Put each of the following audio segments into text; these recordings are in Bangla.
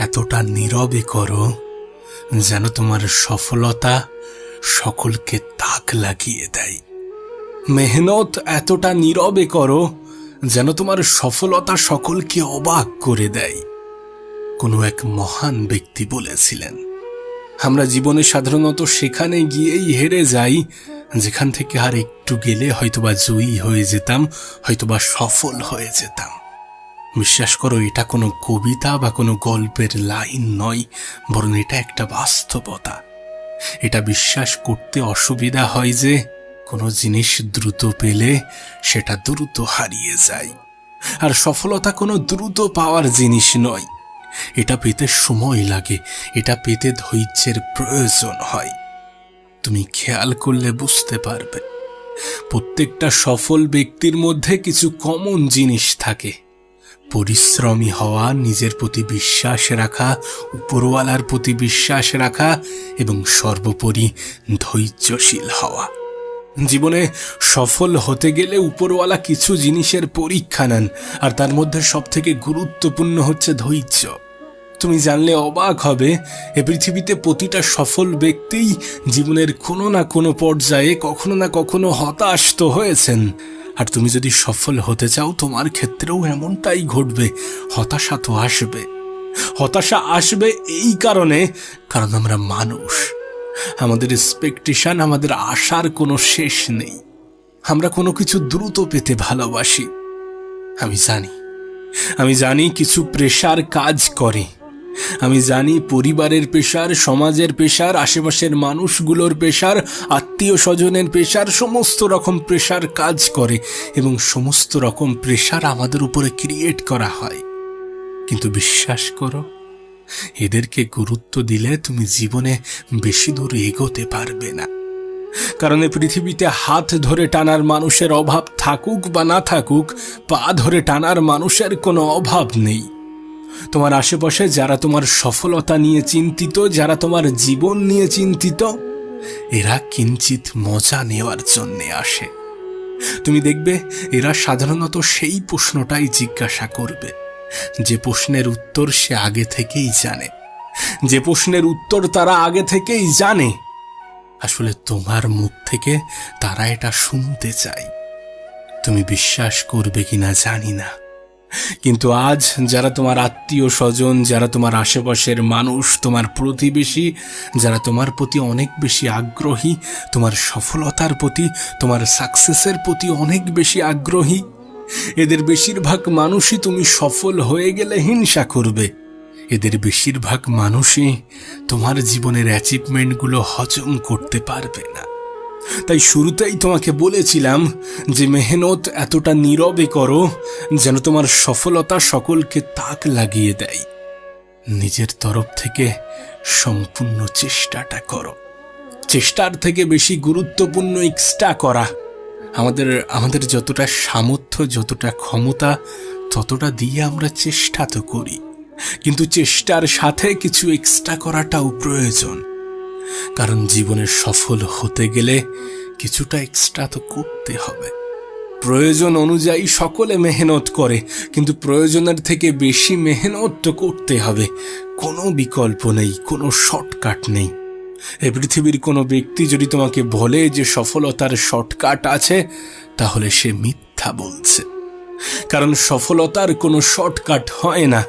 এতটা নীরবে করো যেন তোমার সফলতা সকলকে তাক লাগিয়ে দেয়। মেহনত এতটা নীরবে করো যেন তোমার সফলতা সকলকে অবাক করে দেয়। কোনো এক মহান ব্যক্তি বলেছিলেন, আমরা জীবনে সাধারণত সেখানে গিয়েই হেরে যাই যেখান থেকে আর একটু গেলে হয়তোবা জয়ী হয়ে যেতাম, হয়তোবা সফল হয়ে যেতাম। বিশ্বাস করো, এটা কোনো কবিতা বা কোনো গল্পের লাইন নয়, বরং এটা একটা বাস্তবতা। এটা বিশ্বাস করতে অসুবিধা হয় যে কোনো জিনিস দ্রুত পেলে সেটা দ্রুত হারিয়ে যায়, আর সফলতা কোনো দ্রুত পাওয়ার জিনিস নয়। এটা পেতে সময় লাগে, এটা পেতে ধৈর্যের প্রয়োজন হয়। তুমি খেয়াল করলে বুঝতে পারবে, প্রত্যেকটা সফল ব্যক্তির মধ্যে কিছু কমন জিনিস থাকে। পরিশ্রমী হওয়া, নিজের প্রতি বিশ্বাস রাখা, উপরওয়ালার প্রতি বিশ্বাস রাখা এবং সর্বোপরি ধৈর্যশীল হওয়া। জীবনে সফল হতে গেলে উপরওয়ালা কিছু জিনিসের পরীক্ষা নেন, আর তার মধ্যে সবথেকে গুরুত্বপূর্ণ হচ্ছে ধৈর্য। তুমি জানলে অবাক হবে, এ পৃথিবীতে প্রতিটা সফল ব্যক্তিই জীবনের কোনো না কোনো পর্যায়ে কখনো না কখনো হতাশ তো হয়েছেন। আর তুমি যদি সফল হতে চাও, তোমার ক্ষেত্রেও এমনটাই ঘটবে। হতাশা তো আসবে। হতাশা আসবে এই কারণ আমরা মানুষ। আমাদের এক্সপেকটেশন, আমাদের আশার কোনো শেষ নেই। আমরা কোনো কিছু দ্রুত পেতে ভালোবাসি। আমি জানি কিছু প্রেশার কাজ করে। আমি জানি পরিবারের প্রেশার, সমাজের প্রেশার, আশেপাশের মানুষগুলোর প্রেশার, আত্মীয় স্বজনের প্রেশার, সমস্ত রকম প্রেশার কাজ করে এবং সমস্ত রকম প্রেশার আমাদের উপরে ক্রিয়েট করা হয়। কিন্তু বিশ্বাস করো, এদেরকে গুরুত্ব দিলে তুমি জীবনে বেশি দূর এগোতে পারবে না। কারণ এই পৃথিবীতে হাত ধরে টানার মানুষের অভাব থাকুক বা না থাকুক, পা ধরে টানার মানুষের কোনো অভাব নেই। তোমার আশেপাশে যারা তোমার সফলতা নিয়ে চিন্তিত, যারা তোমার জীবন নিয়ে চিন্তিত, এরা কিঞ্চিত মজা নেওয়ার জন্য আসে। তুমি দেখবে এরা সাধারণত সেই প্রশ্নটাই জিজ্ঞাসা করবে যে প্রশ্নের উত্তর সে আগে থেকেই জানে, যে প্রশ্নের উত্তর তারা আগে থেকেই জানে। আসলে তোমার মুখ থেকে তারা এটা শুনতে চায়। তুমি বিশ্বাস করবে কিনা জানি না, কিন্তু আজ যারা তোমার আত্মীয় স্বজন, যারা তোমার আশেপাশের মানুষ, তোমার প্রতিবেশী, যারা তোমার প্রতি অনেক বেশি আগ্রহী, তোমার সফলতার প্রতি, তোমার সাকসেসের প্রতি অনেক বেশি আগ্রহী, এদের বেশিরভাগ মানুষই তুমি সফল হয়ে গেলে হিংসা করবে। এদের বেশিরভাগ মানুষই তোমার জীবনের অ্যাচিভমেন্টগুলো হজম করতে পারবে না। তাই শুরুতেই তোমাকে বলেছিলাম যে মেহনত এতটা নীরবে করো যেন তোমার সফলতা সকলকে তাক লাগিয়ে দেয়। নিজের তরফ থেকে সম্পূর্ণ চেষ্টাটা করো। চেষ্টার থেকে বেশি গুরুত্বপূর্ণ এক্সট্রা করা। আমাদের যতটা সামর্থ্য, যতটা ক্ষমতা, ততটা দিয়ে আমরা চেষ্টা তো করি, কিন্তু চেষ্টার সাথে কিছু এক্সট্রা করাটাও প্রয়োজন। কারণ জীবনে সফল হতে গেলে কিছুটা এক্সট্রা তো করতে হবে। প্রয়োজন অনুযায়ী সকলে মেহনত করে, কিন্তু প্রয়োজনের থেকে বেশি মেহনত তো করতে হবে। কোনো বিকল্প নেই, কোনো শর্টকাট নেই। এই পৃথিবীর কোনো ব্যক্তি যদি তোমাকে বলে যে সফলতার শর্টকাট আছে, তাহলে সে মিথ্যা বলছে। কারণ সফলতার কোনো শর্টকাট হয় না,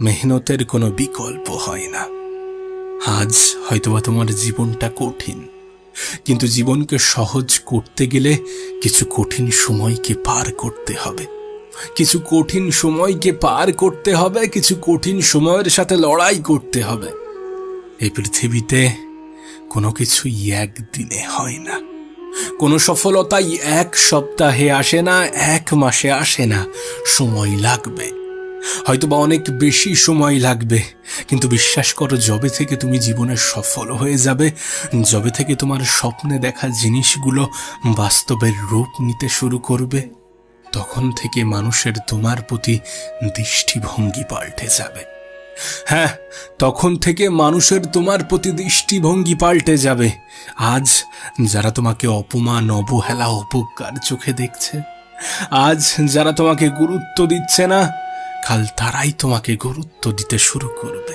মেহনতের কোনো বিকল্প হয় না। আজ হয়তোবা তোমার জীবনটা কঠিন, কিন্তু জীবনকে সহজ করতে গেলে কিছু কঠিন সময়কে পার করতে হবে। কিছু কঠিন সময়কে পার করতে হবে, কিছু কঠিন সময়ের সাথে লড়াই করতে হবে। এই পৃথিবীতে কোনো কিছুই একদিনে হয় না। কোনো সফলতাই এক সপ্তাহে আসে না, এক মাসে আসে না। সময় লাগবে, হয়তোবা অনেক বেশি সময় লাগবে। কিন্তু বিশ্বাস করো, যবে থেকে তুমি জীবনে সফল হয়ে যাবে, যবে থেকে তোমার স্বপ্নে দেখা জিনিসগুলো বাস্তবের রূপ নিতে শুরু করবে, তখন থেকে মানুষের তোমার প্রতি দৃষ্টিভঙ্গি পাল্টে যাবে। হ্যাঁ, তখন থেকে মানুষের তোমার প্রতি দৃষ্টিভঙ্গি পাল্টে যাবে। আজ যারা তোমাকে অপমান, অবহেলা, অপকার চোখে দেখছে, আজ যারা তোমাকে গুরুত্ব দিচ্ছে না, কাল তারাই তোমাকে গুরুত্ব দিতে শুরু করবে।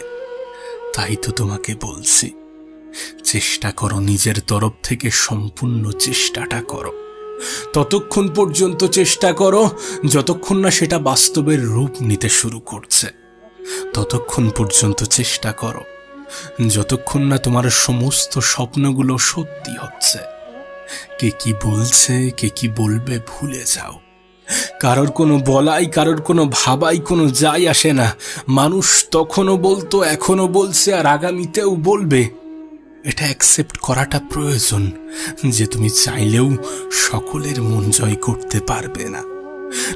তাই তো তোমাকে বলছি, চেষ্টা করো, নিজের তরফ থেকে সম্পূর্ণ চেষ্টাটা করো। ততক্ষণ পর্যন্ত চেষ্টা করো যতক্ষণ না সেটা বাস্তবের রূপ নিতে শুরু করছে। ততক্ষণ পর্যন্ত চেষ্টা করো যতক্ষণ না তোমার সমস্ত স্বপ্নগুলো সত্যি হচ্ছে। কে কি বলছে, কে কি বলবে ভুলে যাও। কারোর কোনো বলাই, কারোর কোনো ভাবাই কোনো যায় আসে না। মানুষ তখনও বলতো, এখনো বলছে, আর আগামীতেও বলবে। এটা অ্যাকসেপ্ট করাটা প্রয়োজন যে তুমি চাইলেও সকলের মন জয় করতে পারবে না।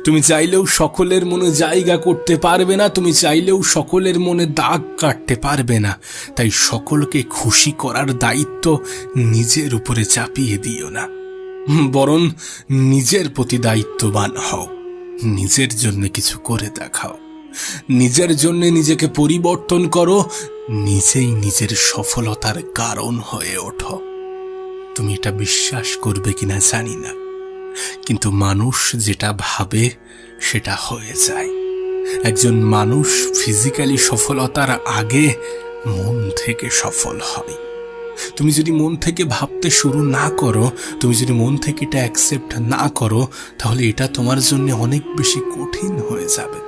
তুমি চাইলেও সকলের মনে জায়গা করতে পারবে না। তুমি চাইলেও সকলের মনে দাগ কাটতে পারবে না। তাই সকলকে খুশি করার দায়িত্ব নিজের উপরে চাপিয়ে দিও না, বরং নিজের প্রতি দায়িত্ববান হও। নিজের জন্য কিছু করে দেখাও, নিজের জন্য নিজেকে পরিবর্তন করো, নিজেই নিজের সফলতার কারণ হয়ে ওঠো। তুমি এটা বিশ্বাস করবে কিনা জানি না, কিন্তু মানুষ যেটা ভাবে সেটা হয়ে যায়। একজন মানুষ ফিজিক্যালি সফলতার আগে মন থেকে সফল হয়। তুমি যদি মন থেকে ভাবতে শুরু না করো, তুমি যদি মন থেকে এটা অ্যাকসেপ্ট না করো, তাহলে এটা তোমার জন্য অনেক বেশি কঠিন হয়ে যাবে।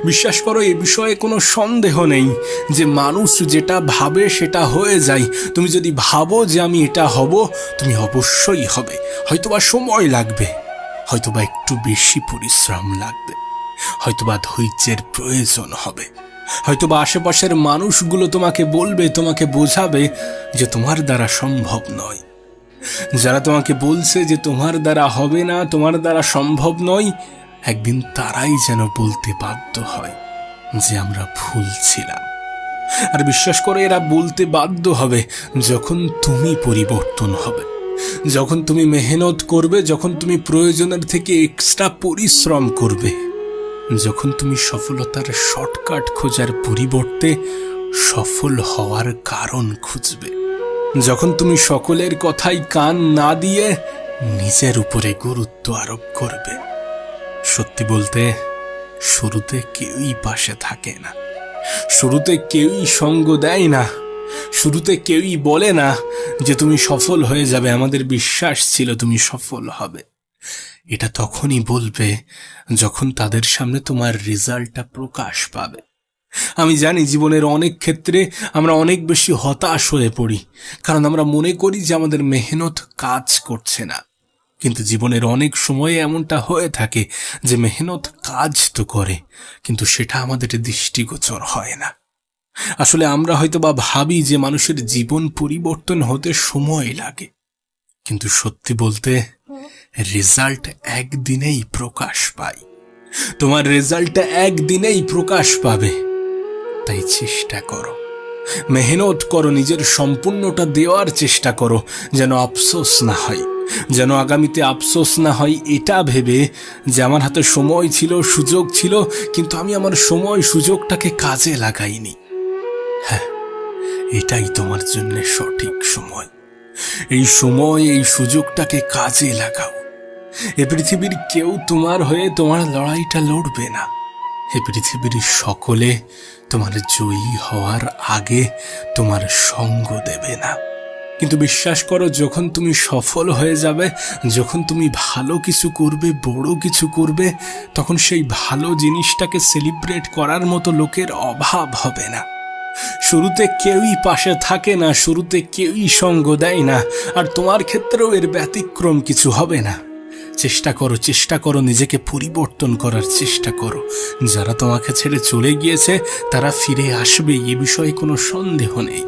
বিশ্বাস করো, এ বিষয়ে কোনো সন্দেহ নেই যে মানুষ যেটা ভাবে সেটা হয়ে যায়। তুমি যদি ভাবো যে আমি এটা হব, তুমি অবশ্যই হবে। হয়তোবা সময় লাগবে, হয়তোবা একটু বেশি পরিশ্রম লাগবে, হয়তোবা ধৈর্যের প্রয়োজন হবে, হয়তোবা আশেপাশের মানুষগুলো তোমাকে বলবে, তোমাকে বোঝাবে যে তোমার দ্বারা সম্ভব নয়। যারা তোমাকে বলছে যে তোমার দ্বারা হবে না, তোমার দ্বারা সম্ভব নয়, একদিন তারাই যেন বলতে বাধ্য হয় যে আমরা ভুল ছিলাম। আর বিশ্বাস করে, এরা বলতে বাধ্য হবে যখন তুমি পরিবর্তন হবে, যখন তুমি মেহনত করবে, যখন তুমি প্রয়োজনের থেকে এক্সট্রা পরিশ্রম করবে, যখন তুমি সফলতার শর্টকাট খোঁজার পরিবর্তে সফল হওয়ার কারণ খুঁজবে, যখন তুমি সকলের কথাই কান না দিয়ে নিজের উপরে গুরুত্ব আরোপ করবে। সত্যি বলতে, শুরুতে কেউই পাশে থাকে না, শুরুতে কেউই সঙ্গ দেয় না, শুরুতে কেউই বলে না যে তুমি সফল হয়ে যাবে, আমাদের বিশ্বাস ছিল তুমি সফল হবে। এটা তখনই বলবে যখন তাদের সামনে তোমার রেজাল্টটা প্রকাশ পাবে। আমি জানি জীবনের অনেক ক্ষেত্রে আমরা অনেক বেশি হতাশ হয়ে পড়ি, কারণ আমরা মনে করি যে আমাদের মেহনত কাজ করছে না। কিন্তু জীবনের অনেক সময়ে এমনটা হয়ে থাকে যে মেহনত কাজ তো করে, কিন্তু সেটা আমাদের দৃষ্টিগোচর হয় না। আসলে আমরা হয়তোবা ভাবি যে মানুষের জীবন পরিবর্তন হতে সময় লাগে, কিন্তু সত্যি বলতে রেজাল্ট একদিনেই প্রকাশ পায়। তোমার রেজাল্টটা একদিনেই প্রকাশ পাবে। তাই চেষ্টা করো, মেহনত করো, নিজের সম্পূর্ণটা দেওয়ার চেষ্টা করো, যেন আফসোস না হয়, যেন আগামীতে আফসোস না হয় এটা ভেবে যে আমার হাতে সময় ছিল, সুযোগ ছিল, কিন্তু আমি আমার সময় সুযোগটাকে কাজে লাগাইনি। হ্যাঁ, এটাই তোমার জন্য সঠিক সময়। এই সময়, এই সুযোগটাকে কাজে লাগাও। এ পৃথিবীর কেউ তোমার হয়ে তোমার লড়াইটা লড়বে না। এ পৃথিবীর সকলে তোমার জয়ী হওয়ার আগে তোমার সঙ্গ দেবে না। কিন্তু বিশ্বাস করো, যখন তুমি সফল হয়ে যাবে, যখন তুমি ভালো কিছু করবে, বড় কিছু করবে, তখন সেই ভালো জিনিসটাকে সেলিব্রেট করার মতো লোকের অভাব হবে না। শুরুতে কেউই পাশে থাকে না, শুরুতে কেউই সঙ্গ দেয় না, আর তোমার ক্ষেত্রেও এর ব্যতিক্রম কিছু হবে না। চেষ্টা করো, চেষ্টা করো, নিজেকে পরিবর্তন করার চেষ্টা করো। যারা তোমাকে ছেড়ে চলে গিয়েছে তারা ফিরে আসবে, এ বিষয়ে কোনো সন্দেহ নেই।